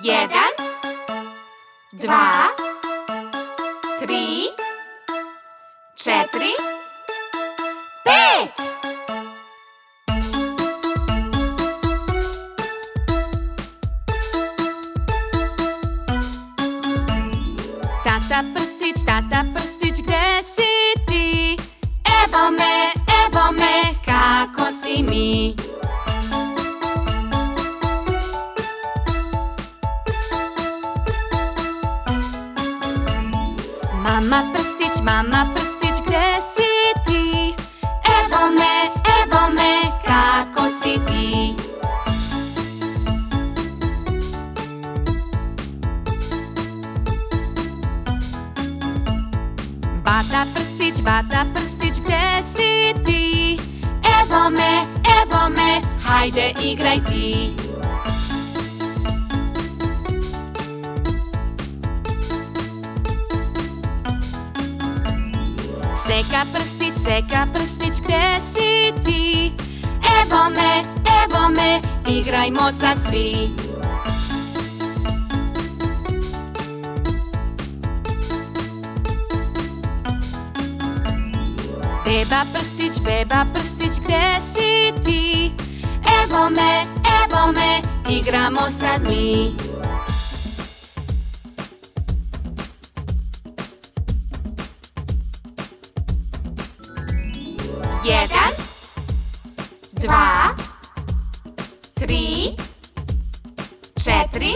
Jedan, dva, tri, četiri, pet. Tata Prstić, gde si ti? Evo me, kako si mi? Mama Prstić, gde si ti? Evo me, kako si ti? Bata Prstić, gde si ti? Evo me, hajde igraj ti. Seka Prstić, gde si ti? Evo me, igrajmo sad svi. Beba Prstić, gde si ti? Evo me, igramo sad mi. Jedan, dva, tri, četiri,